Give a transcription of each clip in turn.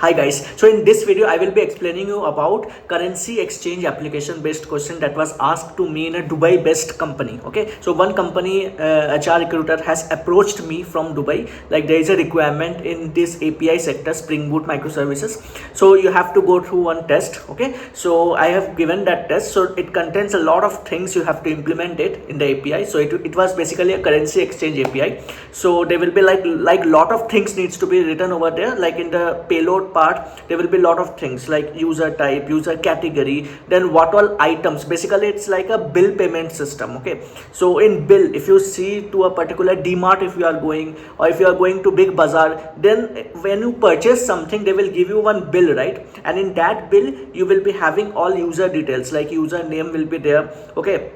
Hi guys, so in this video I will be explaining you about currency exchange application based question that was asked to me in a Dubai based company. Okay, so one company HR recruiter has approached me from Dubai, like there is a requirement in this API sector, Spring Boot microservices, so you have to go through one test. Okay, so I have given that test, so it contains a lot of things you have to implement it in the API. So it was basically a currency exchange API, so there will be like lot of things needs to be written over there. Like in the payload part there will be a lot of things like user type, user category, then what all items. Basically it's like a bill payment system. Okay, so in bill, if you see to a particular DMart, if you are going, or if you are going to big bazaar, then when you purchase something they will give you one bill, right? And in that bill you will be having all user details, like user name will be there. Okay,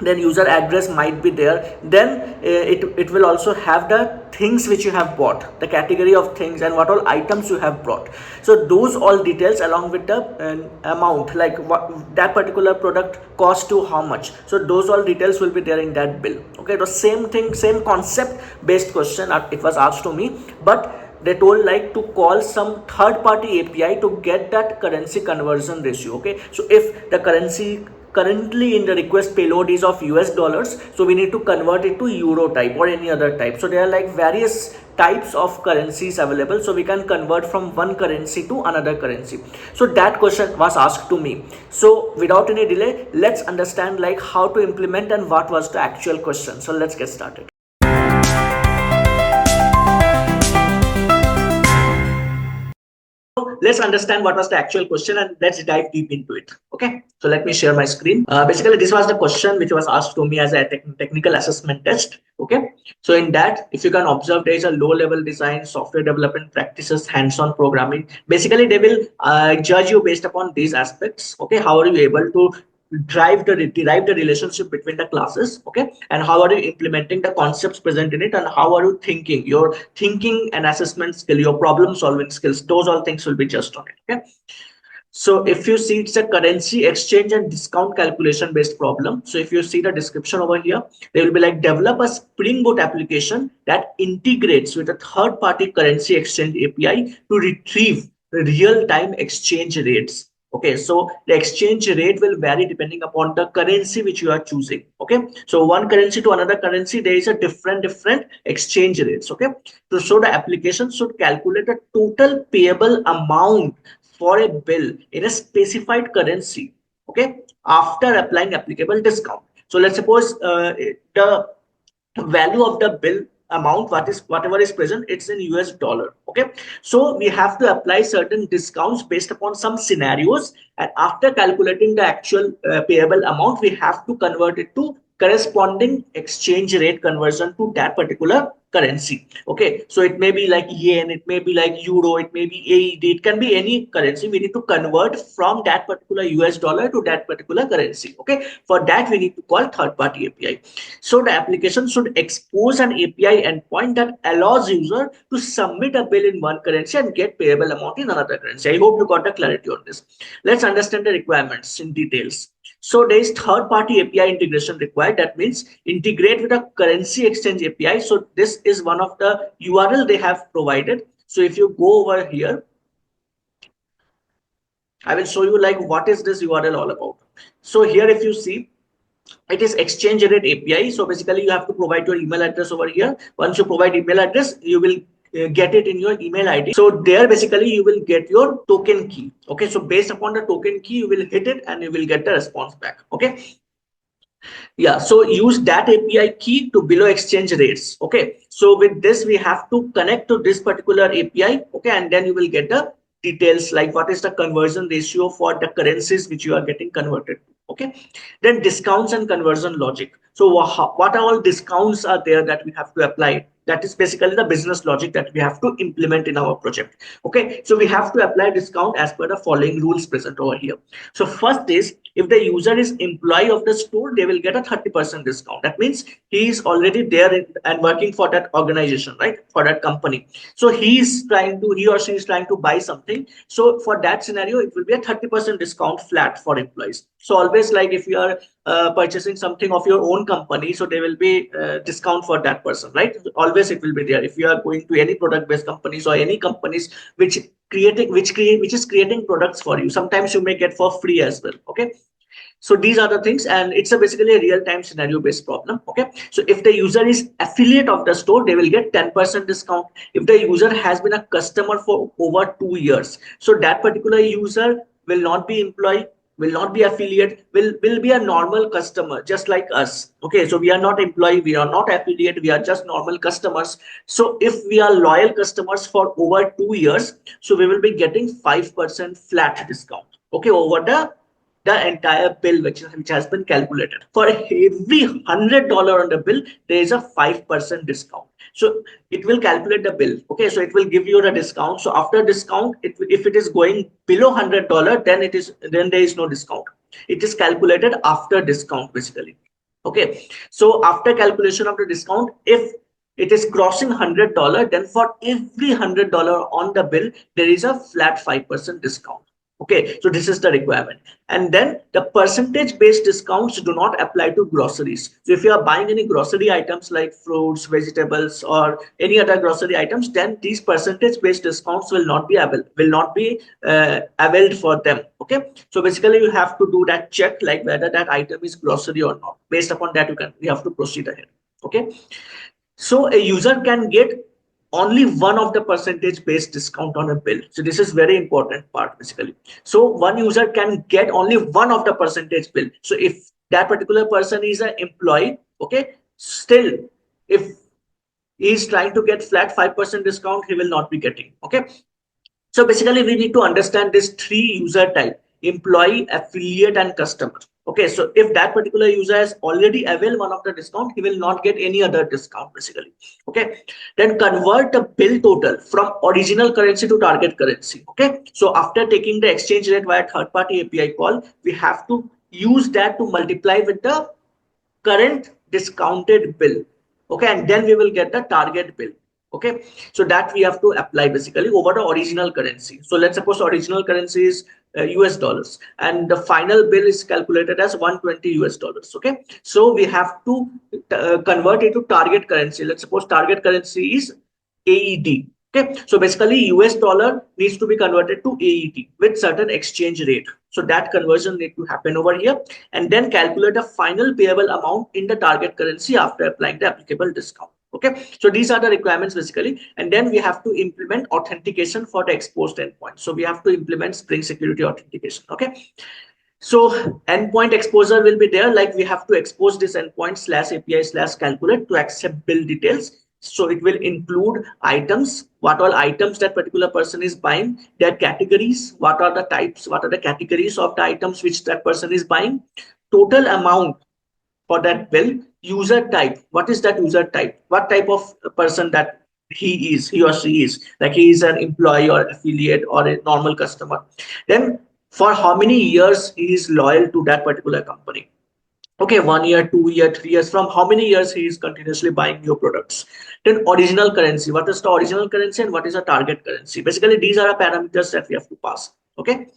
then user address might be there, then it will also have the things which you have bought, the category of things, and what all items you have brought. So those all details along with the amount, like what that particular product cost to how much, so those all details will be there in that bill. Okay, the same thing, same concept based question it was asked to me, but they told like to call some third party API to get that currency conversion ratio. Okay, so if the currency currently in the request payload is of US dollars, so we need to convert it to euro type or any other type. So there are like various types of currencies available, so we can convert from one currency to another currency. So that question was asked to me. So without any delay, let's understand like how to implement and what was the actual question. So let's get started. Let's understand what was the actual question and let's dive deep into it. Okay, so let me share my screen. Basically this was the question which was asked to me as a technical assessment test. Okay, so in that, if you can observe, there is a low level design, software development practices, hands-on programming. Basically they will judge you based upon these aspects. Okay, how are you able to derive the relationship between the classes. Okay, and how are you implementing the concepts present in it, and how are you thinking, your thinking and assessment skill, your problem solving skills, those all things will be just on it. Okay, so if you see, it's a currency exchange and discount calculation based problem. So if you see the description over here, they will be like develop a Spring Boot application that integrates with a third party currency exchange API to retrieve real time exchange rates. Okay, so the exchange rate will vary depending upon the currency which you are choosing. Okay, so one currency to another currency, there is a different exchange rates. Okay, so the application should calculate the total payable amount for a bill in a specified currency. Okay, after applying applicable discount. So let's suppose the value of the bill amount, whatever is present, it's in US dollar. Okay, so we have to apply certain discounts based upon some scenarios, and after calculating the actual payable amount, we have to convert it to corresponding exchange rate conversion to that particular currency. Okay, so it may be like yen, it may be like euro, it may be AED, it can be any currency. We need to convert from that particular US dollar to that particular currency. Okay, for that we need to call third party API. So the application should expose an API endpoint that allows user to submit a bill in one currency and get payable amount in another currency. I hope you got the clarity on this. Let's understand the requirements in details. So there is third party API integration required. That means integrate with a currency exchange API. So this is one of the URL they have provided. So if you go over here, I will show you like what is this URL all about. So here if you see, it is exchange rate API. So basically you have to provide your email address over here. Once you provide email address, you will get it in your email ID. So there basically you will get your token key. Okay, so based upon the token key, you will hit it and you will get the response back. Okay, yeah, so use that API key to below exchange rates. Okay, so with this we have to connect to this particular API. Okay, and then you will get the details like what is the conversion ratio for the currencies which you are getting converted to. Okay, then discounts and conversion logic. So what all discounts are there that we have to apply? That is basically the business logic that we have to implement in our project. Okay, so we have to apply discount as per the following rules present over here. So first is, if the user is employee of the store, they will get a 30% discount. That means he is already there and working for that organization, right? For that company. So he or she is trying to buy something. So for that scenario, it will be a 30% discount flat for employees. So always, like if you are purchasing something of your own company, so there will be discount for that person, right? Always it will be there. If you are going to any product based companies or any companies which which is creating products for you, sometimes you may get for free as well. Okay, so these are the things, and it's a basically a real-time scenario-based problem. Okay, so if the user is affiliate of the store, they will get 10% discount. If the user has been a customer for over 2 years, so that particular user will not be employee, will not be affiliate, will be a normal customer just like us. Okay, so we are not employee, we are not affiliate, we are just normal customers. So if we are loyal customers for over 2 years, so we will be getting 5% flat discount, okay, over the entire bill which has been calculated. For every $100 on the bill, there is a 5% discount. So it will calculate the bill. Okay, so it will give you the discount. So after discount, if it is going below $100, then there is no discount. It is calculated after discount basically. Okay, so after calculation of the discount, if it is crossing $100, then for every $100 on the bill, there is a flat 5% discount. Okay, so this is the requirement. And then the percentage based discounts do not apply to groceries. So if you are buying any grocery items like fruits, vegetables, or any other grocery items, then these percentage based discounts will not be availed for them. Okay, so basically you have to do that check, like whether that item is grocery or not. Based upon that, you have to proceed ahead. Okay, so a user can get only one of the percentage based discount on a bill. So this is very important part basically. So one user can get only one of the percentage bill. So if that particular person is an employee, okay, still if he is trying to get flat 5% discount, he will not be getting. Okay, so basically we need to understand this three user type: employee, affiliate, and customer. Okay, so if that particular user has already availed one of the discount, he will not get any other discount basically. Okay, then convert the bill total from original currency to target currency. Okay, so after taking the exchange rate via third party API call, we have to use that to multiply with the current discounted bill. Okay, and then we will get the target bill. Okay, so that we have to apply basically over the original currency. So let's suppose original currency is US dollars, and the final bill is calculated as 120 US dollars. Okay, so we have to convert it to target currency. Let's suppose target currency is AED. Okay, so basically US dollar needs to be converted to AED with certain exchange rate. So that conversion need to happen over here, and then calculate a final payable amount in the target currency after applying the applicable discount. Okay, so these are the requirements basically, and then we have to implement authentication for the exposed endpoint. So we have to implement Spring Security authentication. Okay, so endpoint exposure will be there, like we have to expose this endpoint /API/calculate to accept bill details. So it will include items, what all items that particular person is buying, their categories, what are the types, what are the categories of the items which that person is buying, total amount for that bill, user type, what is that user type, what type of person that he or she is, like he is an employee or affiliate or a normal customer. Then for how many years he is loyal to that particular company. Okay, 1 year, 2 year, 3 years, from how many years he is continuously buying your products. Then original currency, what is the original currency and what is the target currency. Basically these are the parameters that we have to pass. Okay,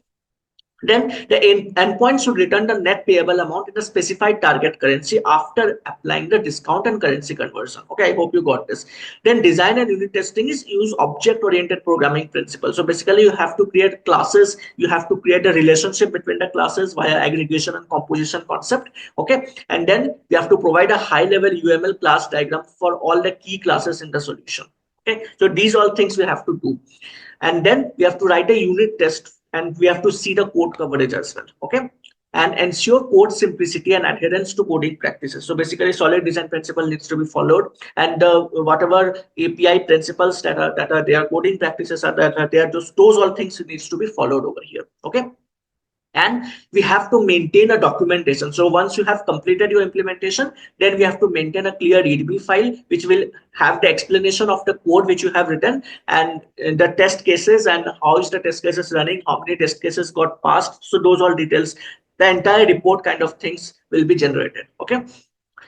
then the endpoint should return the net payable amount in the specified target currency after applying the discount and currency conversion. Okay, I hope you got this. Then design and unit testing is use object-oriented programming principle. So basically you have to create classes, you have to create a relationship between the classes via aggregation and composition concept. Okay, and then we have to provide a high-level UML class diagram for all the key classes in the solution. Okay, so these all things we have to do. And then we have to write a unit test, and we have to see the code coverage as well. Okay, and ensure code simplicity and adherence to coding practices. So basically solid design principle needs to be followed, and whatever API principles that are there, coding practices are that are there, those all things needs to be followed over here. Okay, and we have to maintain a documentation. So once you have completed your implementation, then we have to maintain a clear readme file which will have the explanation of the code which you have written, and the test cases, and how is the test cases running, how many test cases got passed. So those all details, the entire report kind of things will be generated. Okay,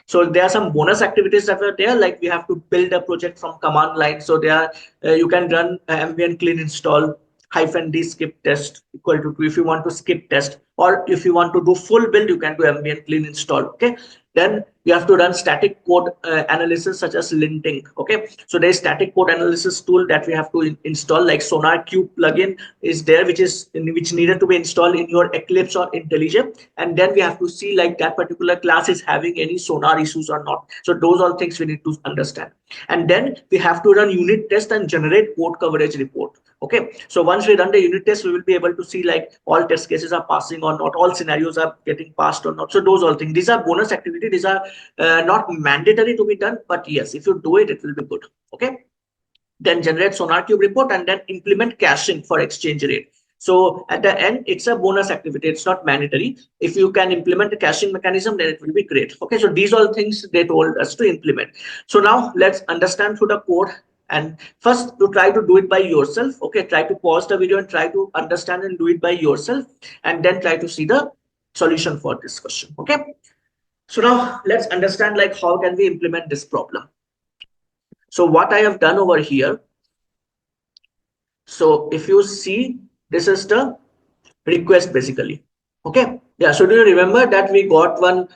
so there are some bonus activities that are there, like we have to build a project from command line. So there you can run ambient clean install -d skip test equal to 2 if you want to skip test. or if you want to do full build, you can do ambient clean install. Okay, then you have to run static code analysis such as linting. Okay, so there is static code analysis tool that we have to install, like SonarQube plugin is there, which needed to be installed in your Eclipse or IntelliJ, and then we have to see like that particular class is having any sonar issues or not. So those all things we need to understand, and then we have to run unit test and generate code coverage report. Okay, so once we run the unit test, we will be able to see like all test cases are passing or not, all scenarios are getting passed or not. So those all things, these are bonus activity, these are not mandatory to be done, but yes, if you do it, it will be good. Okay, then generate SonarQube report and then implement caching for exchange rate. So at the end, it's a bonus activity, it's not mandatory. If you can implement the caching mechanism, then it will be great. Okay, so these all things they told us to implement. So now let's understand through the code. And first, to try to do it by yourself. Okay, try to pause the video and try to understand and do it by yourself, and then try to see the solution for this question. Okay, so now let's understand like how can we implement this problem. So what I have done over here, so if you see, this is the request basically. Okay, yeah, so do you remember that we got one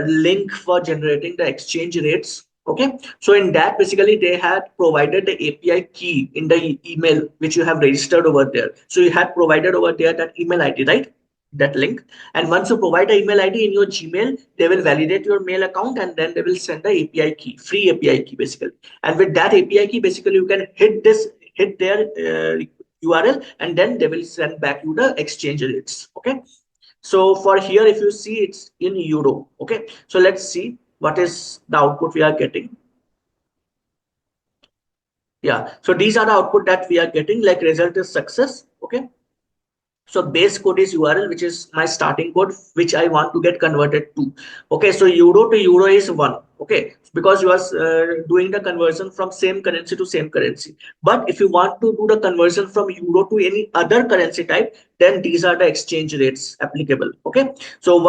link for generating the exchange rates? Okay, so in that basically they had provided the API key in the email which you have registered over there. So you had provided over there that email ID, right? That link. And once you provide the email ID in your Gmail, they will validate your mail account and then they will send the API key, free API key basically. And with that API key, basically you can hit their URL, and then they will send back you the exchange rates. Okay, so for here, if you see, it's in euro. Okay, so let's see what is the output we are getting. Yeah, so these are the output that we are getting, like result is success. Okay, so base code is URL, which is my starting code, which I want to get converted to. Okay, so euro to euro is 1. Okay, because you are doing the conversion from same currency to same currency. But if you want to do the conversion from euro to any other currency type, then these are the exchange rates applicable. Okay, so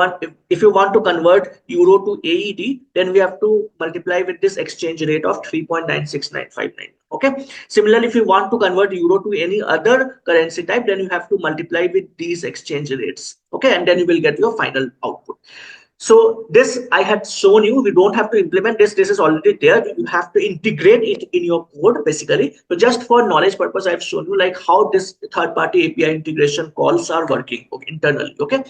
if you want to convert euro to AED, then we have to multiply with this exchange rate of 3.96959. Okay, similarly, if you want to convert euro to any other currency type, then you have to multiply with these exchange rates. Okay, and then you will get your final output. So this I had shown you, we don't have to implement this, this is already there, you have to integrate it in your code basically. So just for knowledge purpose, I've shown you like how this third-party API integration calls are working internally. Okay,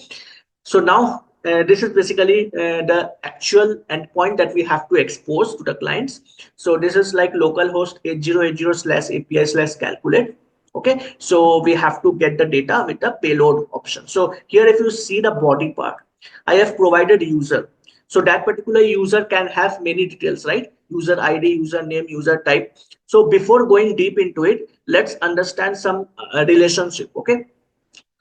so now this is basically the actual endpoint that we have to expose to the clients. So this is like localhost 8080/API/calculate. Okay, so we have to get the data with the payload option. So here, if you see the body part, I have provided user. So that particular user can have many details, right? User ID, username, user type. So before going deep into it, let's understand some relationship. Okay,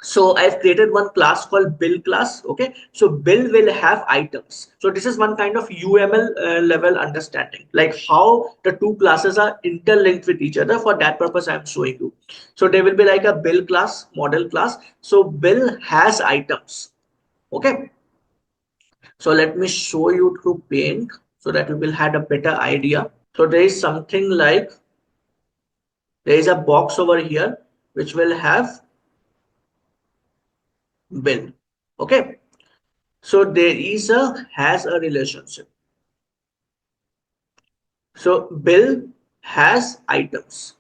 so I've created one class called bill class. Okay, so bill will have items. So this is one kind of UML level understanding, like how the two classes are interlinked with each other. For that purpose, I'm showing you. So there will be like a bill class, model class. So bill has items. Okay, so let me show you through paint so that you will have a better idea. So there is something like, there is a box over here which will have bill. Okay, so there is has a relationship. So bill has items.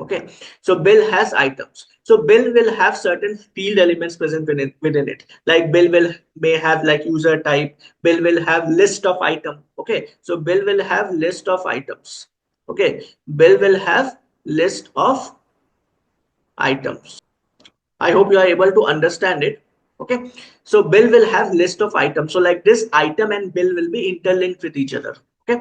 Okay, so bill has items. So bill will have certain field elements present within it. Like bill may have like user type. Bill will have list of item. Okay, so bill will have list of items. Okay, bill will have list of items. I hope you are able to understand it. Okay, so bill will have list of items. So like this item and bill will be interlinked with each other. Okay,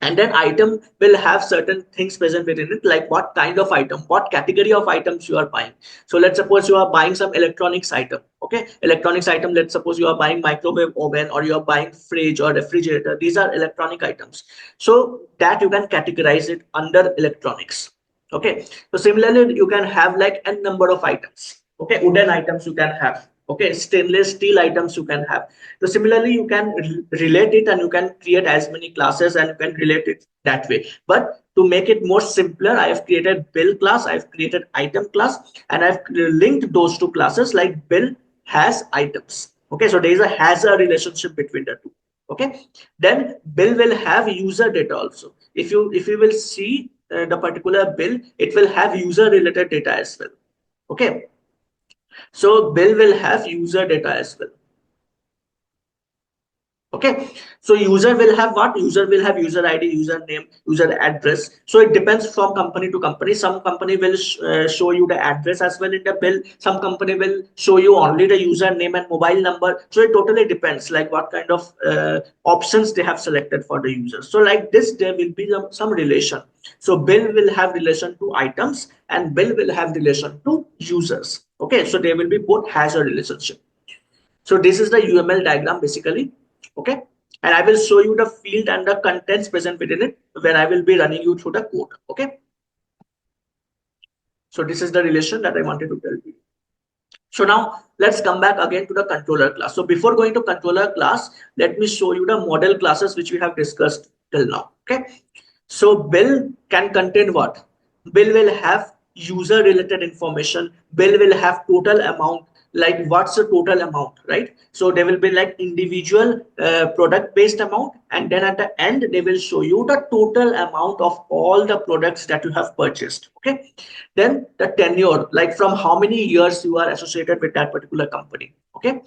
and then item will have certain things present within it, like what kind of item, what category of items you are buying. So let's suppose you are buying some electronics item. Okay, electronics item, let's suppose you are buying microwave oven, or you are buying fridge or refrigerator. These are electronic items, so that you can categorize it under electronics. Okay, so similarly you can have like n number of items. Okay, wooden items you can have. Okay, stainless steel items you can have. So similarly you can relate it, and you can create as many classes and you can relate it that way. But to make it more simpler, I have created bill class, I've created item class, and I've linked those two classes like bill has items. Okay, so there is a has a relationship between the two. Okay, then bill will have user data also. If you will see the particular bill, it will have user related data as well. Okay, so bill will have user data as well. Okay, so user will have what? User will have user ID, username, user address. So it depends from company to company. Some company will show you the address as well in the bill. Some company will show you only the username and mobile number. So it totally depends like what kind of options they have selected for the user. So like this there will be some relation. So bill will have relation to items and bill will have relation to users. Okay, so they will be both has a relationship. So this is the UML diagram basically. Okay. And I will show you the field and the contents present within it when I will be running you through the code. Okay. So this is the relation that I wanted to tell you. So now let's come back again to the controller class. So before going to controller class, let me show you the model classes which we have discussed till now. Okay. So bill can contain what? Bill will have user related information. Bill will have total amount, like what's the total amount, right? So they will be like individual product based amount, and then at the end they will show you the total amount of all the products that you have purchased. Okay, then the tenure, like from how many years you are associated with that particular company. Okay,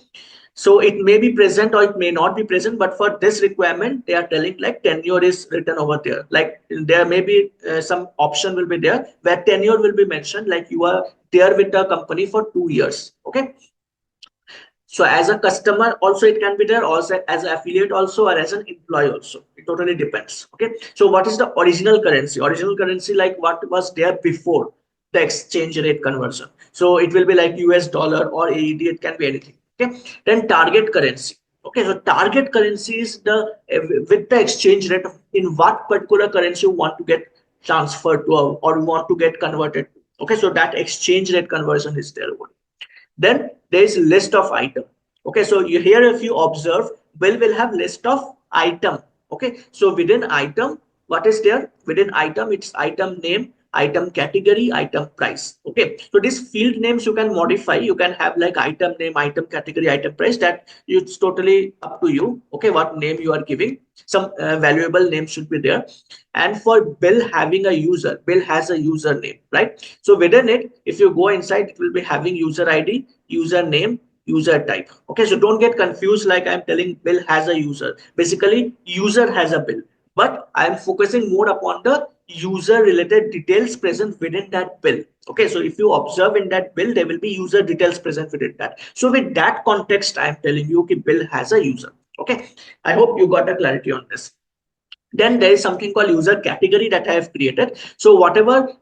so it may be present or it may not be present, but for this requirement, they are telling like tenure is written over there. Like there may be some option will be there where tenure will be mentioned, like you are there with the company for 2 years. Okay. So as a customer also it can be there, also as an affiliate also, or as an employee also. It totally depends. Okay. So what is the original currency? Original currency like what was there before the exchange rate conversion. So it will be like US dollar or AED. It can be anything. Okay. Then target currency. Okay. So target currency is the with the exchange rate in what particular currency you want to get transferred to or you want to get converted to. Okay. So that exchange rate conversion is there. Then there is list of item. Okay, so you here if you observe, bill will have list of item. Okay, so within item, what is there? Within item, it's item name, item category, item price. Okay, so these field names you can modify. You can have like item name, item category, item price. That it's totally up to you. Okay, what name you are giving. Some valuable name should be there. And for bill having a user, bill has a username, right? So within it, if you go inside, it will be having user ID, username, user type. Okay, so don't get confused like I'm telling bill has a user. Basically, user has a bill, but I'm focusing more upon the user related details present within that bill. Okay, so if you observe in that bill, there will be user details present within that. So with that context, I'm telling you that bill has a user. Okay, I hope you got a clarity on this. Then there is something called user category that I have created. So whatever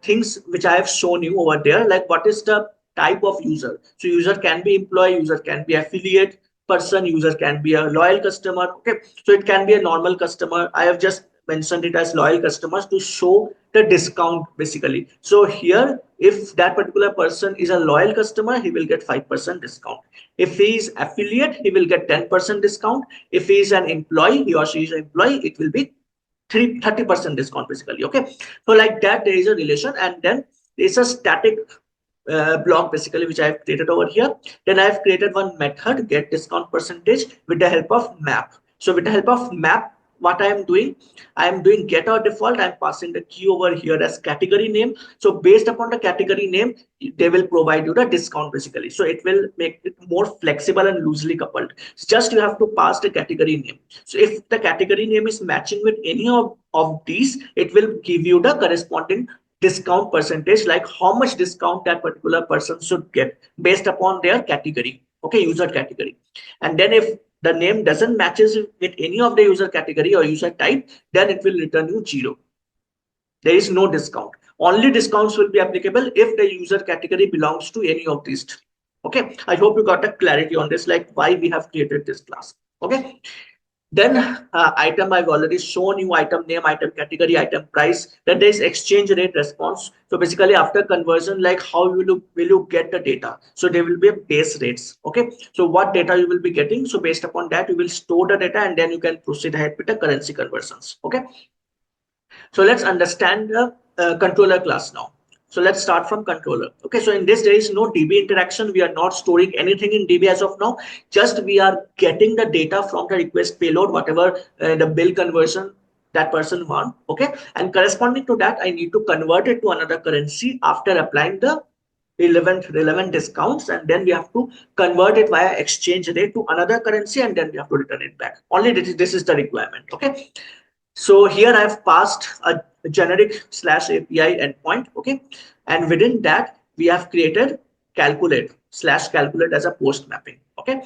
things which I have shown you over there, like what is the type of user. So user can be employee, user can be affiliate person, user can be a loyal customer. Okay, so it can be a normal customer. I have just mentioned it as loyal customers to show the discount basically. So here, if that particular person is a loyal customer, he will get 5% discount. If he is affiliate, he will get 10% discount. If he is an employee, he or she is an employee, it will be 30% discount basically. Okay, so like that there is a relation, and then there is a static block basically which I have created over here. Then I have created one method get discount percentage with the help of map. So with the help of map, what I am doing, I am doing get or default. I'm passing the key over here as category name. So based upon the category name, they will provide you the discount basically. So it will make it more flexible and loosely coupled. So just you have to pass the category name. So if the category name is matching with any of these, it will give you the corresponding discount percentage, like how much discount that particular person should get based upon their category. Okay, user category. And then if the name doesn't matches with any of the user category or user type, then it will return you 0. There is no discount. Only discounts will be applicable if the user category belongs to any of these. Okay, I hope you got a clarity on this, like why we have created this class. Okay, then item, I've already shown you item name, item category, item price. Then there is exchange rate response. So basically after conversion, like how will you get the data? So there will be a base rates. Okay, so what data you will be getting? So based upon that, you will store the data and then you can proceed ahead with the currency conversions. Okay. So let's understand the controller class now. So let's start from controller. Okay, so in this there is no DB interaction. We are not storing anything in DB as of now. Just we are getting the data from the request payload, whatever the bill conversion that person want. Okay, and corresponding to that, I need to convert it to another currency after applying the relevant discounts, and then we have to convert it via exchange rate to another currency, and then we have to return it back. Only this is the requirement. Okay, so here I've passed a generic slash API endpoint, okay? And within that, we have created calculate as a post mapping, okay?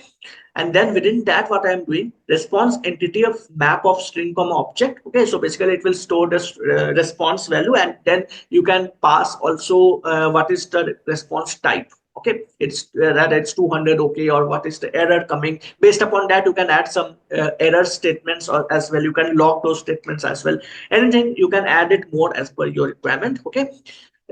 And then within that, what I'm doing, response entity of map of string comma object, okay? So basically it will store the response value, and then you can pass also what is the response type. Okay, it's that it's 200, okay, or what is the error coming. Based upon that, you can add some error statements or as well. You can log those statements as well. Anything you can add it more as per your requirement. Okay,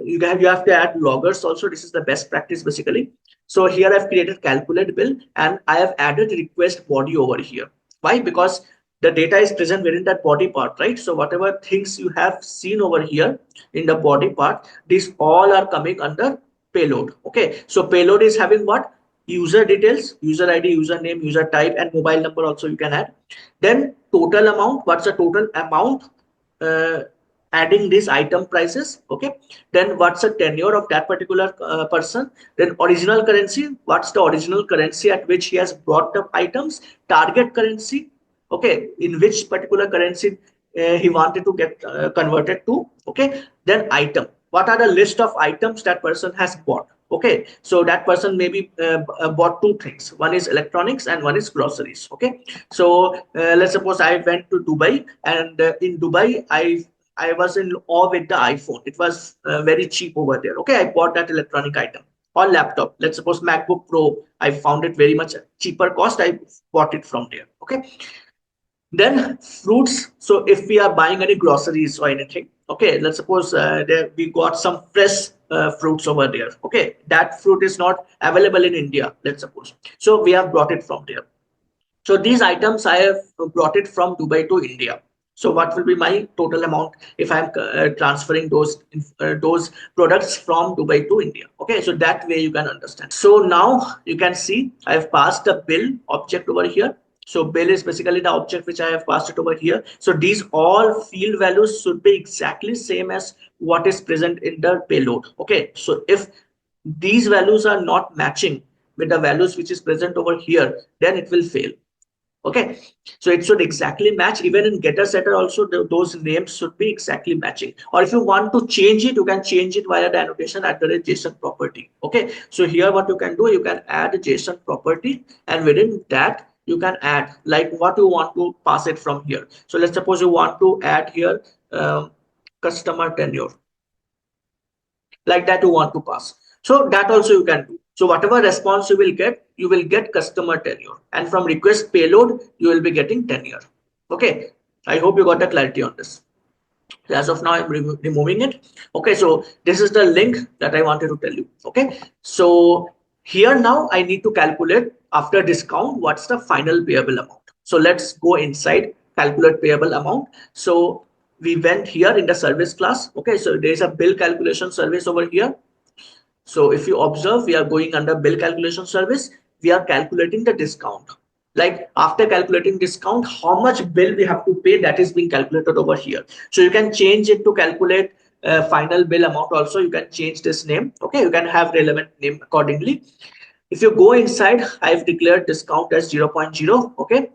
you have to add loggers also. This is the best practice basically. So here I've created calculate bill and I have added request body over here. Why? Because the data is present within that body part, right? So whatever things you have seen over here in the body part, these all are coming under payload. Okay, so payload is having what? User details, user ID, username, user type, and mobile number also you can add. Then total amount, what's the total amount uh, adding these item prices. Okay, then what's the tenure of that particular person. Then original currency, what's the original currency at which he has brought the items. Target currency, okay, in which particular currency he wanted to get converted to. Okay, then item, what are the list of items that person has bought. Okay, so that person maybe bought two things. One is electronics and one is groceries. Okay, so let's suppose I went to Dubai, and in Dubai I was in awe with the iPhone. It was very cheap over there. Okay, I bought that electronic item or laptop. Let's suppose MacBook Pro. I found it very much cheaper cost. I bought it from there. Okay, then fruits. So if we are buying any groceries or anything, okay, let's suppose there we got some fresh fruits over there. Okay, that fruit is not available in India. Let's suppose, so we have brought it from there. So these items I have brought it from Dubai to India. So what will be my total amount if I'm transferring those products from Dubai to India? Okay, so that way you can understand. So now you can see I've passed the bill object over here. So bill is basically the object which I have passed it over here. So these all field values should be exactly same as what is present in the payload. Okay, so if these values are not matching with the values which is present over here, then it will fail. Okay, so it should exactly match. Even in getter setter also those names should be exactly matching. Or if you want to change it, you can change it via the annotation at the JSON property. Okay, so here what you can do, you can add a JSON property, and within that you can add like what you want to pass it from here. So let's suppose you want to add here customer tenure, like that you want to pass. So that also you can do. So whatever response you will get customer tenure, and from request payload you will be getting tenure. Okay, I hope you got the clarity on this. As of now I'm removing it. Okay, so this is the link that I wanted to tell you. Okay, so here now I need to calculate after discount what's the final payable amount. So let's go inside calculate payable amount. So we went here in the service class. Okay, so there is a bill calculation service over here. So if you observe, we are going under bill calculation service. We are calculating the discount. Like after calculating discount, how much bill we have to pay, that is being calculated over here. So you can change it to calculate final bill amount also. You can change this name. Okay, you can have relevant name accordingly. If you go inside, I've declared discount as 0.0. Okay,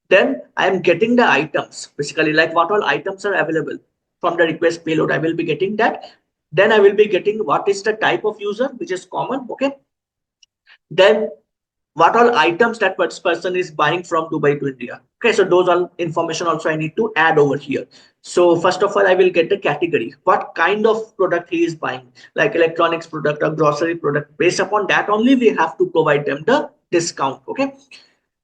then I am getting the items, basically like what all items are available from the request payload. I will be getting that. Then I will be getting what is the type of user, which is common. Okay, then what all items that person is buying from Dubai to India. Okay, so those all information also I need to add over here. So first of all, I will get the category, what kind of product he is buying, like electronics product or grocery product. Based upon that only we have to provide them the discount. Okay,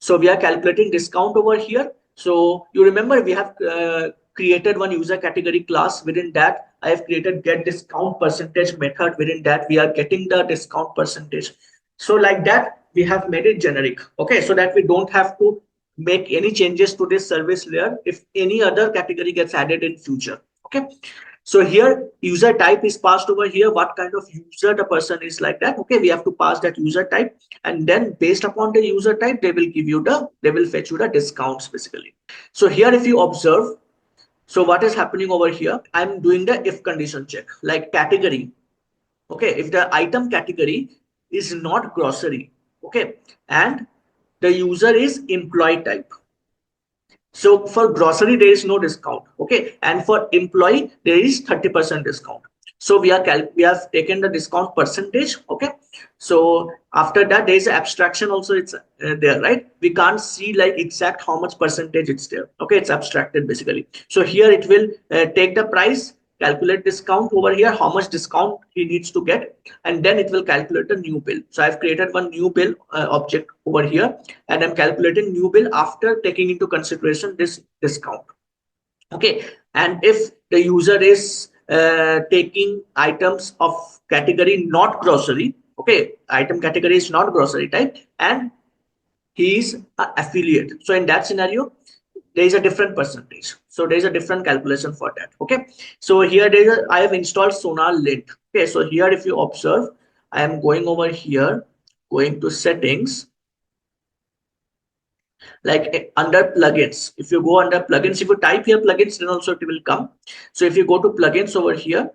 so we are calculating discount over here. So you remember we have created one user category class. Within that I have created get discount percentage method. Within that we are getting the discount percentage. So like that we have made it generic. Okay, so that we don't have to make any changes to this service layer if any other category gets added in future. Okay, so here user type is passed over here, what kind of user the person is, like that. Okay, we have to pass that user type, and then based upon the user type they will give you they will fetch you the discounts basically. So here if you observe, so what is happening over here, I'm doing the if condition check, like category. Okay, if the item category is not grocery, okay, and the user is employee type, so for grocery, there is no discount. Okay. And for employee, there is 30% discount. So we have taken the discount percentage. Okay. So after that, there is an abstraction also. It's there, right? We can't see like exact how much percentage it's there. Okay. It's abstracted basically. So here it will take the price, calculate discount over here, how much discount he needs to get, and then it will calculate a new bill. So I've created one new bill object over here, and I'm calculating new bill after taking into consideration this discount. Okay, and if the user is taking items of category not grocery, okay, item category is not grocery type, and he is an affiliate, so in that scenario there is a different percentage, so there is a different calculation for that. Okay, so here there is I have installed Sonar Lint. Okay, so here if you observe, I am going over here, going to settings, like under plugins. If you go under plugins, if you type here plugins, then also it will come. So if you go to plugins over here,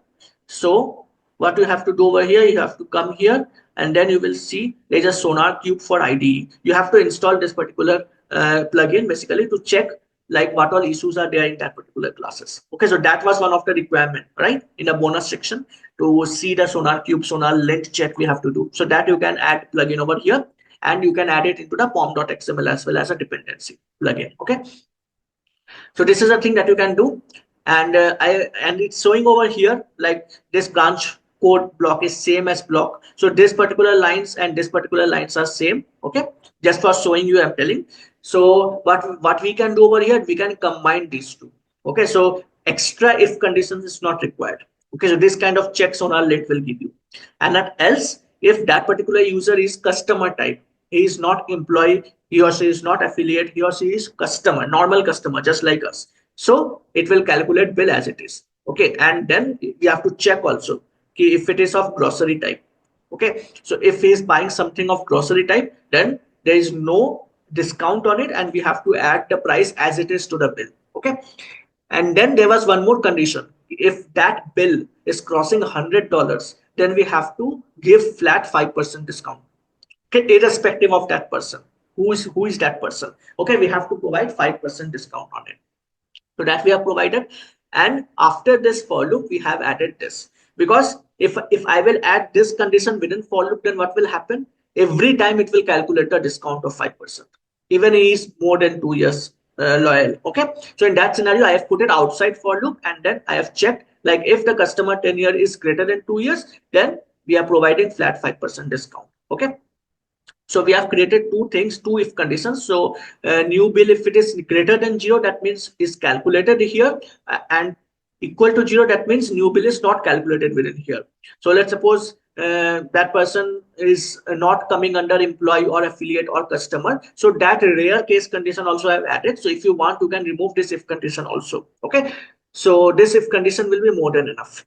so what you have to do over here, you have to come here, and then you will see there's a Sonar Cube for IDE. You have to install this particular plugin basically to check like what all issues are there in that particular classes. Okay, so that was one of the requirement, right? In a bonus section to see the Sonar Cube, Sonar Lint check we have to do. So that you can add plugin over here, and you can add it into the pom.xml as well as a dependency plugin. Okay, so this is a thing that you can do, and it's showing over here like this branch code block is same as block. So this particular lines and this particular lines are same. Okay, just for showing you I'm telling. So what we can do over here, we can combine these two. Okay, so extra if conditions is not required. Okay, so this kind of checks on our lint will give you, and that else if that particular user is customer type, he is not employee, he or she is not affiliate, he or she is customer, normal customer just like us, so it will calculate bill as it is. Okay, and then we have to check also if it is of grocery type. Okay, so if he is buying something of grocery type, then there is no discount on it, and we have to add the price as it is to the bill. Okay, and then there was one more condition. If that bill is crossing $100, then we have to give flat 5% discount. Okay, irrespective of that person, who is that person. Okay, we have to provide 5% discount on it. So that we have provided, and after this for loop we have added this, because if I will add this condition within for loop, then what will happen, every time it will calculate a discount of 5%, even he is more than 2 years loyal. Okay, so in that scenario I have put it outside for loop, and then I have checked like if the customer tenure is greater than 2 years, then we are providing flat 5% discount. Okay, so we have created two things, two if conditions. So new bill, if it is greater than 0, that means is calculated here, and equal to 0, that means new bill is not calculated within here. So let's suppose that person is not coming under employee or affiliate or customer. So that rare case condition also I have added. So if you want, you can remove this if condition also. Okay, so this if condition will be more than enough.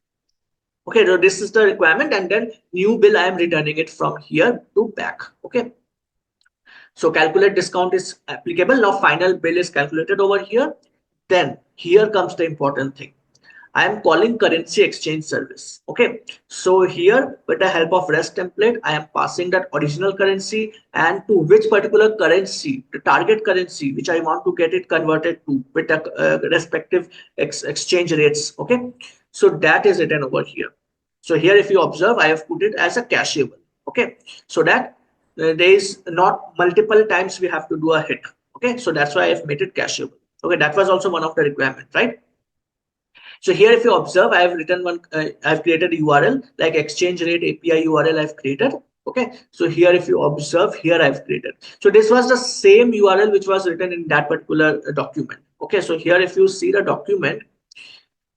Okay, so this is the requirement, and then new bill I am returning it from here to back. Okay, so calculate discount is applicable. Now final bill is calculated over here. Then here comes the important thing. I am calling currency exchange service. Okay, so here with the help of REST template, I am passing that original currency and to which particular currency, the target currency, which I want to get it converted to with the respective exchange rates. Okay, so that is written over here. So here, if you observe, I have put it as a cacheable. Okay, so that there is not multiple times we have to do a hit. Okay, so that's why I have made it cacheable. Okay, that was also one of the requirements, right? So here, if you observe, I have written one, I've created a URL like exchange rate API URL I've created. Okay, so here, if you observe, here I've created. So this was the same URL which was written in that particular document. Okay, so here, if you see the document,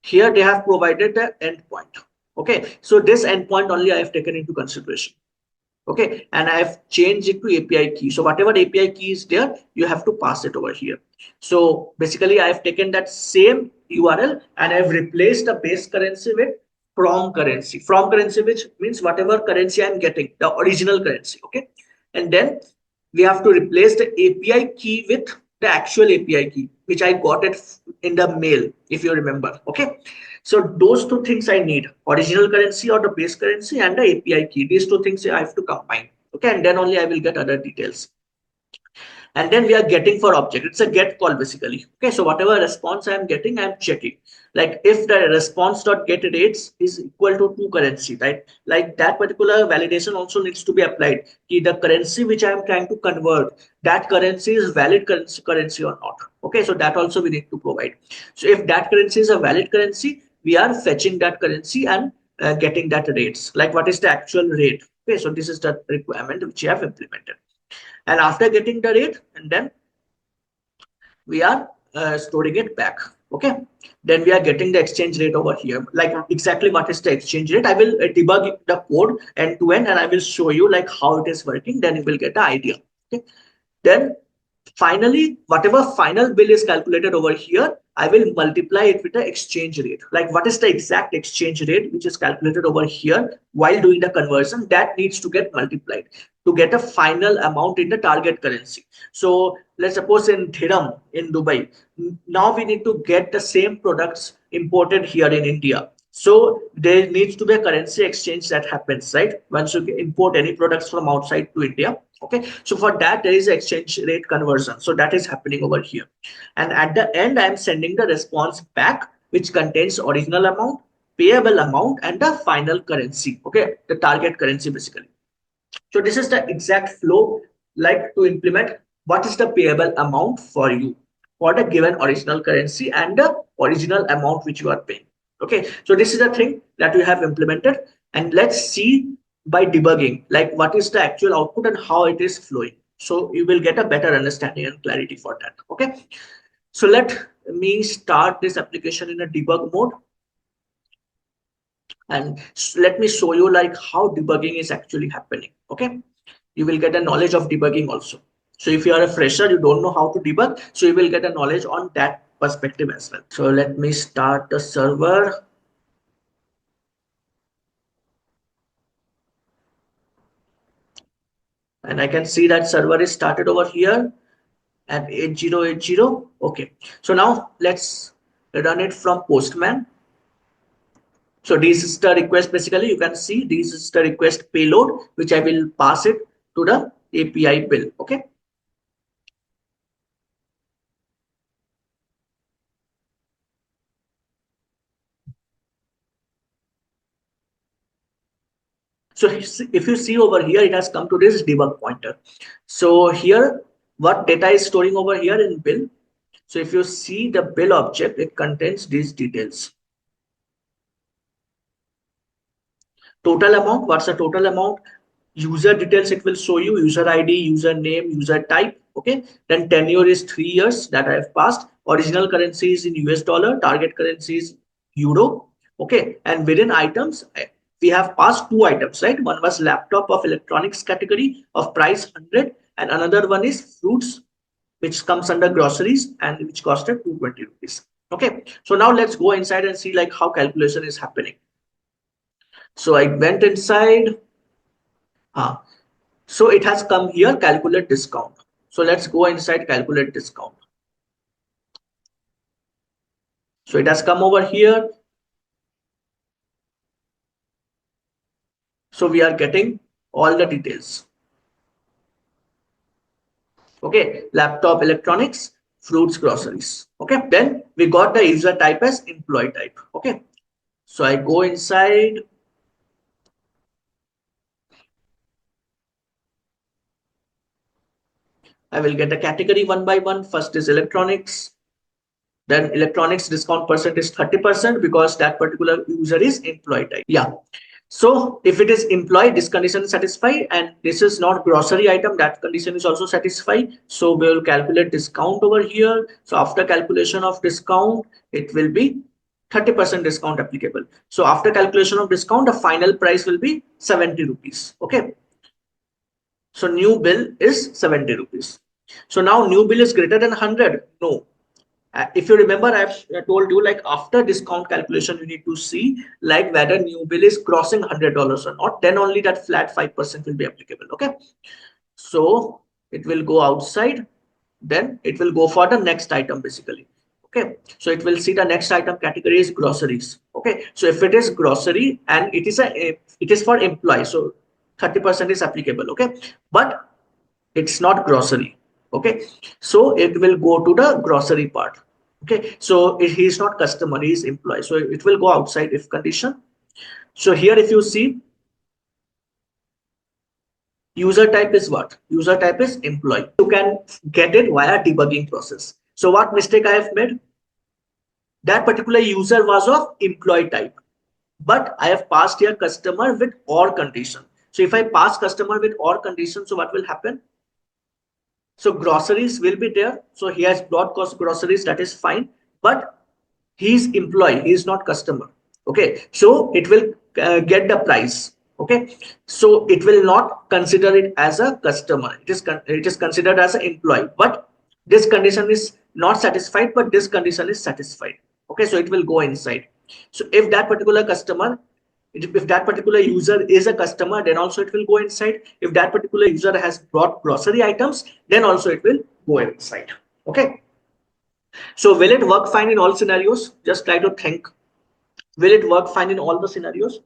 here they have provided the endpoint. Okay, so this endpoint only I have taken into consideration. Okay, and I have changed it to API key. So whatever API key is there, you have to pass it over here. So basically I have taken that same URL and I've replaced the base currency with from currency, which means whatever currency I'm getting, the original currency. Okay, and then we have to replace the API key with the actual API key, which I got it in the mail, if you remember. Okay, so those two things I need: original currency or the base currency and the API key. These two things I have to combine. Okay, and then only I will get other details. And then we are getting for object. It's a get call basically. Okay, so whatever response I am getting, I am checking. Like if the response dot get rates is equal to two currency, right? Like that particular validation also needs to be applied. The currency which I am trying to convert, that currency is valid currency or not. Okay, so that also we need to provide. So if that currency is a valid currency, we are fetching that currency and getting that rates. Like what is the actual rate? Okay, so this is the requirement which you have implemented. And after getting the rate, and then we are storing it back. Okay, then we are getting the exchange rate over here. Like exactly what is the exchange rate, I will debug the code end to end and I will show you like how it is working, then you will get the idea. Okay, then finally, whatever final bill is calculated over here, I will multiply it with the exchange rate. Like what is the exact exchange rate which is calculated over here while doing the conversion, that needs to get multiplied to get a final amount in the target currency. So let's suppose in Dirham in Dubai, now we need to get the same products imported here in India. So there needs to be a currency exchange that happens, right? Once you import any products from outside to India. Okay, so for that there is exchange rate conversion. So that is happening over here. And at the end, I am sending the response back, which contains original amount, payable amount, and the final currency. Okay, the target currency basically. So this is the exact flow like to implement what is the payable amount for you for the given original currency and the original amount which you are paying. Okay, so this is the thing that we have implemented, and let's see by debugging like what is the actual output and how it is flowing. So you will get a better understanding and clarity for that. Okay, so let me start this application in a debug mode and let me show you like how debugging is actually happening. Okay, you will get a knowledge of debugging also. So if you are a fresher, you don't know how to debug, so you will get a knowledge on that perspective as well. So let me start the server. And I can see that server is started over here at 8080. Okay, so now let's run it from Postman. So this is the request. Basically, you can see this is the request payload, which I will pass it to the API bill. Okay. So if you see over here, it has come to this debug pointer. So here, what data is storing over here in bill? So if you see the bill object, it contains these details. Total amount, what's the total amount? User details, it will show you user ID, user name, user type. Okay, then tenure is 3 years that I have passed. Original currency is in US dollar, target currency is euro. Okay, and within items, we have passed two items, right? One was laptop of electronics category of price 100, and another one is fruits, which comes under groceries and which costed 220 rupees. Okay, so now let's go inside and see like how calculation is happening. So I went inside. So it has come here, calculate discount. So let's go inside calculate discount. So it has come over here. So we are getting all the details. Okay, laptop, electronics, fruits, groceries. Okay, then we got the user type as employee type. Okay, so I go inside. I will get the category one by one. First is electronics. Then electronics discount percent is 30% because that particular user is employee type. Yeah. So if it is employee, this condition is satisfied, and this is not grocery item, that condition is also satisfied. So we will calculate discount over here. So after calculation of discount, it will be 30% discount applicable. So after calculation of discount, the final price will be 70 rupees. Okay. So new bill is 70 rupees. So now new bill is greater than 100. No. If you remember, I've told you like after discount calculation, you need to see like whether new bill is crossing $100 or not. Then only that flat 5% will be applicable. Okay. So it will go outside. Then it will go for the next item basically. Okay. So it will see the next item category is groceries. Okay. So if it is grocery and it is for employee, so 30% is applicable. Okay. But it's not grocery. Okay, so it will go to the grocery part. Okay, so he is not customer, he is employee, so it will go outside if condition. So here if you see, user type is what? User type is employee. You can get it via debugging process. So what mistake I have made? That particular user was of employee type, but I have passed here customer with or condition. So if I pass customer with or condition, so what will happen? So groceries will be there. So he has brought cost groceries, that is fine. But he is employee, he is not customer. Okay, so it will get the price. Okay, so it will not consider it as a customer. It is considered as an employee. But this condition is not satisfied, but this condition is satisfied. Okay, so it will go inside. So if that particular customer, if that particular user is a customer, then also it will go inside. If that particular user has brought grocery items, then also it will go inside. Okay, so will it work fine in all scenarios? Just try to think, will it work fine in all the scenarios?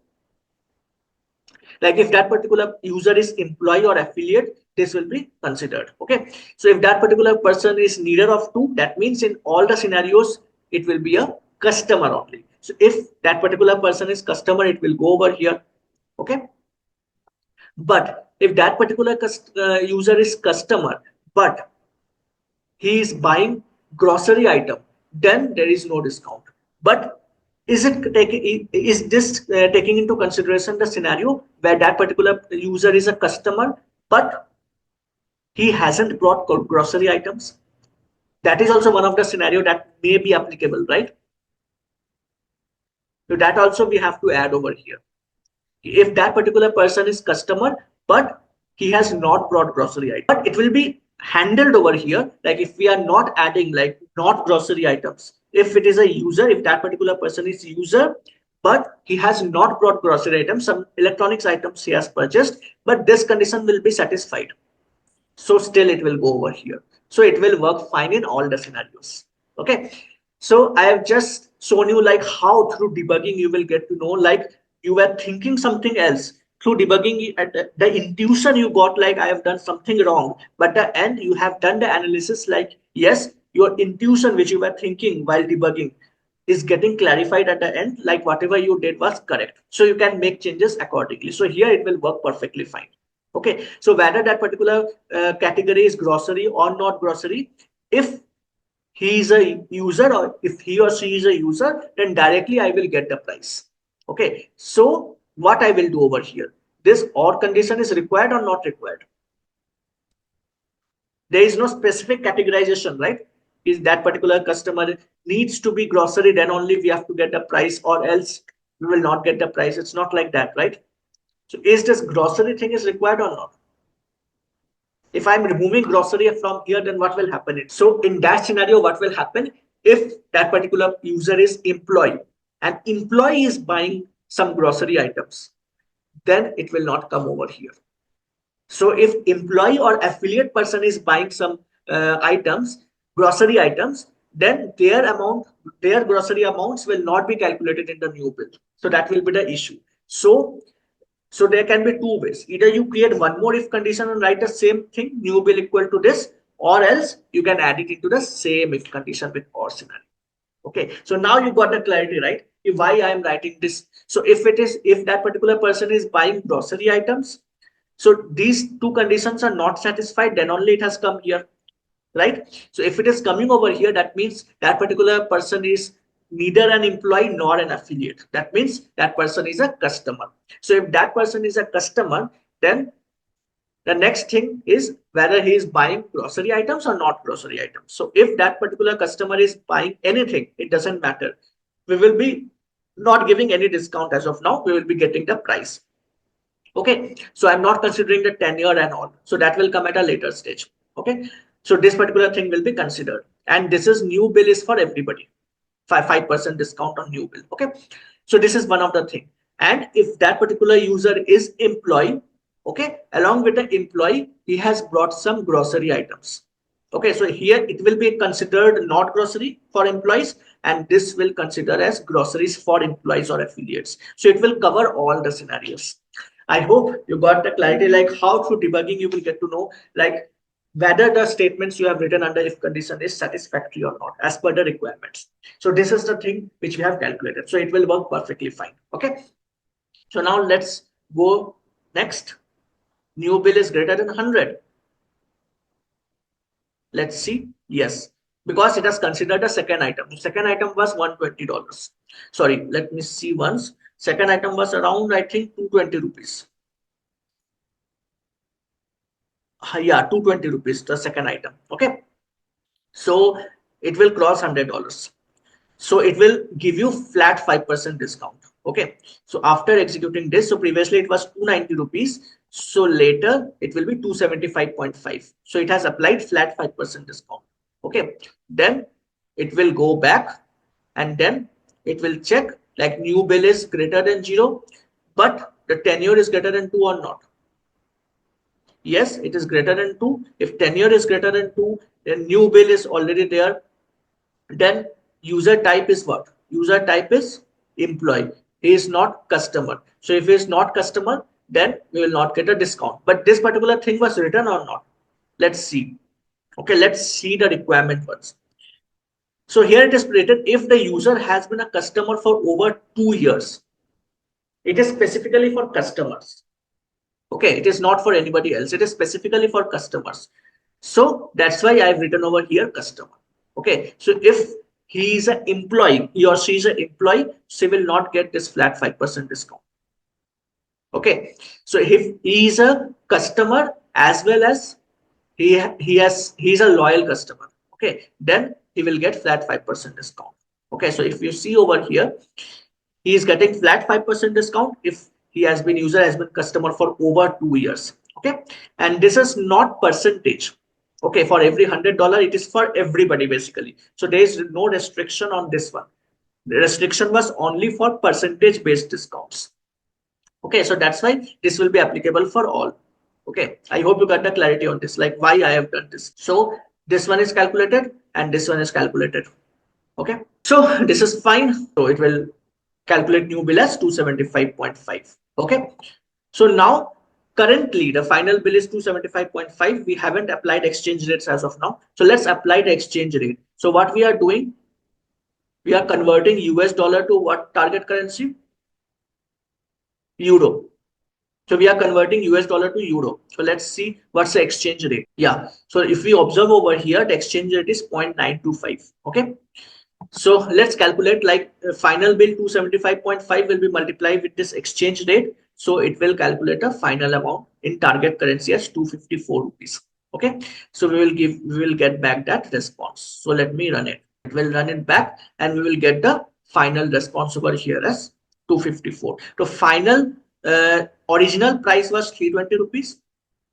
Like if that particular user is employee or affiliate, this will be considered. Okay, so if that particular person is neither of two, that means in all the scenarios it will be a customer only. So if that particular person is customer, it will go over here. Okay, but if that particular user is customer, but he is buying grocery item, then there is no discount. But is this taking into consideration the scenario where that particular user is a customer, but he hasn't brought grocery items? That is also one of the scenario that may be applicable, right? So that also we have to add over here. If that particular person is customer, but he has not brought grocery items, but it will be handled over here. Like if we are not adding like not grocery items, if it is a user, if that particular person is user, but he has not brought grocery items, some electronics items he has purchased, but this condition will be satisfied. So still it will go over here. So it will work fine in all the scenarios. Okay. So I have just shown you like how through debugging you will get to know like you were thinking something else. Through debugging, at the intuition you got like I have done something wrong, but the end you have done the analysis like yes, your intuition which you were thinking while debugging is getting clarified at the end, like whatever you did was correct. So you can make changes accordingly. So here it will work perfectly fine. Okay, so whether that particular category is grocery or not grocery, if he is a user or if he or she is a user, then directly I will get the price. Okay, so what I will do over here, this or condition is required or not required? There is no specific categorization, right? Is that particular customer needs to be grocery, then only we have to get the price, or else we will not get the price. It's not like that, right? So is this grocery thing is required or not? If I'm removing grocery from here, then what will happen? So in that scenario, what will happen if that particular user is employee and employee is buying some grocery items, then it will not come over here. So if employee or affiliate person is buying some items, grocery items, then their grocery amounts will not be calculated in the new bill. So that will be the issue. So there can be two ways. Either you create one more if condition and write the same thing, new bill equal to this, or else you can add it into the same if condition with or scenario. Okay, so now you got the clarity, right? Why I am writing this. So if that particular person is buying grocery items, so these two conditions are not satisfied, then only it has come here, right? So if it is coming over here, that means that particular person is neither an employee nor an affiliate. That means that person is a customer. So if that person is a customer, then the next thing is whether he is buying grocery items or not grocery items. So if that particular customer is buying anything, it doesn't matter. We will be not giving any discount as of now. We will be getting the price. Okay, so I'm not considering the tenure and all, so that will come at a later stage. Okay, so this particular thing will be considered, and this is new bill is for everybody, 5% discount on new bill. Okay, so this is one of the thing. And if that particular user is employee, okay, along with the employee he has brought some grocery items. Okay, so here it will be considered not grocery for employees, and this will consider as groceries for employees or affiliates. So it will cover all the scenarios. I hope you got the clarity, like how through debugging you will get to know like whether the statements you have written under if condition is satisfactory or not as per the requirements. So this is the thing which we have calculated. So it will work perfectly fine. Okay. So now let's go next. New bill is greater than 100. Let's see. Yes, because it has considered a second item. The second item was $120. Sorry, let me see once. Second item was around, I think, 220 rupees. Yeah, 220 rupees, the second item. Okay. So it will cross $100. So it will give you flat 5% discount. Okay. So after executing this, so previously it was 290 rupees. So later it will be 275.5. So it has applied flat 5% discount. Okay. Then it will go back and then it will check like new bill is greater than 0, but the tenure is greater than 2 or not. Yes, it is greater than 2. If tenure is greater than 2, then new bill is already there. Then user type is what? User type is employee. He is not customer. So if he is not customer, then we will not get a discount. But this particular thing was written or not? Let's see. Okay, let's see the requirement once. So here it is written if the user has been a customer for over 2 years. It is specifically for customers. Okay, it is not for anybody else. It is specifically for customers. So that's why I've written over here customer. Okay, so if he is an employee, he or she is an employee, she will not get this flat 5% discount. Okay, so if he is a customer as well as he's a loyal customer, okay, then he will get flat 5% discount. Okay, so if you see over here, he is getting flat 5% discount if he has been user has been customer for over 2 years. Okay, and this is not percentage. Okay, for every $100 it is for everybody basically. So there is no restriction on this one. The restriction was only for percentage based discounts. Okay, so that's why this will be applicable for all. Okay, I hope you got the clarity on this, like why I have done this. So this one is calculated and this one is calculated. Okay, so this is fine. So it will calculate new bill as 275.5. Okay, so now currently the final bill is 275.5. We haven't applied exchange rates as of now. So let's apply the exchange rate. So what we are doing, we are converting US dollar to what target currency? Euro. So we are converting US dollar to euro. So let's see what's the exchange rate. Yeah. So if we observe over here, the exchange rate is 0.925. Okay. So let's calculate like final bill 275.5 will be multiplied with this exchange rate. So it will calculate a final amount in target currency as 254 rupees. Okay. So we will get back that response. So let me run it. It will run it back and we will get the final response over here as 254. So final original price was 320 rupees.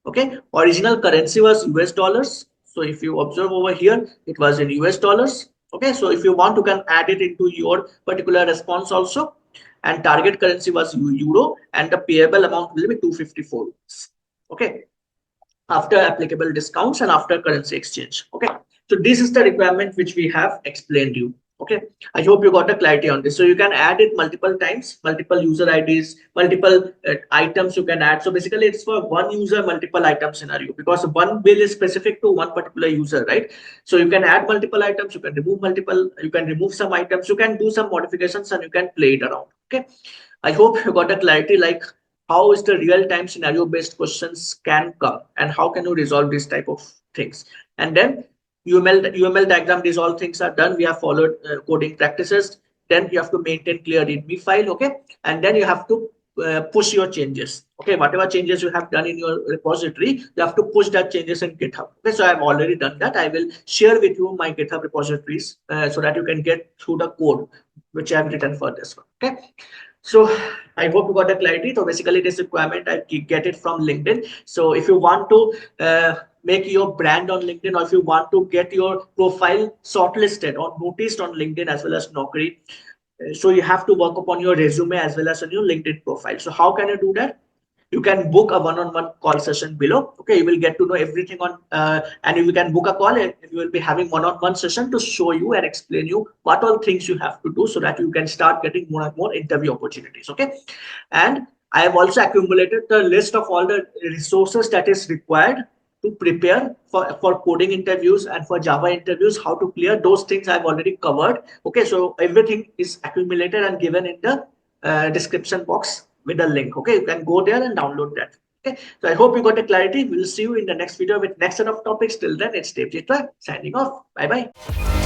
Okay, original currency was US dollars. So if you observe over here, it was in US dollars. Okay, so if you want, you can add it into your particular response also. And target currency was euro, and the payable amount will be 254 rupees. Okay, after applicable discounts and after currency exchange. Okay, so this is the requirement which we have explained you. Okay, I hope you got a clarity on this. So you can add it multiple times, multiple user IDs, multiple items you can add. So basically it's for one user multiple item scenario, because one bill is specific to one particular user, right? So you can add multiple items, you can remove some items, you can do some modifications, and you can play it around. Okay, I hope you got a clarity, like how is the real-time scenario based questions can come and how can you resolve this type of things. And then UML diagram, these all things are done. We have followed coding practices. Then you have to maintain clear readme file. Okay, and then you have to push your changes. Okay, whatever changes you have done in your repository, you have to push that changes in GitHub. Okay, so I've already done that. I will share with you my GitHub repositories so that you can get through the code which I have written for this one. Okay, So I hope you got the clarity. So basically this requirement I get it from LinkedIn. So if you want to make your brand on LinkedIn, or if you want to get your profile shortlisted or noticed on LinkedIn as well as Naukri, so you have to work upon your resume as well as on your LinkedIn profile. So how can you do that? You can book a one-on-one call session below. Okay, you will get to know everything on and you can book a call, and you will be having one-on-one session to show you and explain you what all things you have to do so that you can start getting more and more interview opportunities. Okay, and I have also accumulated the list of all the resources that is required to prepare for coding interviews and for Java interviews. How to clear those things I've already covered. Okay, so everything is accumulated and given in the description box with a link. Okay, you can go there and download that. Okay, so I hope you got the clarity. We'll see you in the next video with next set of topics. Till then, it's Dave Jitra signing off. Bye bye.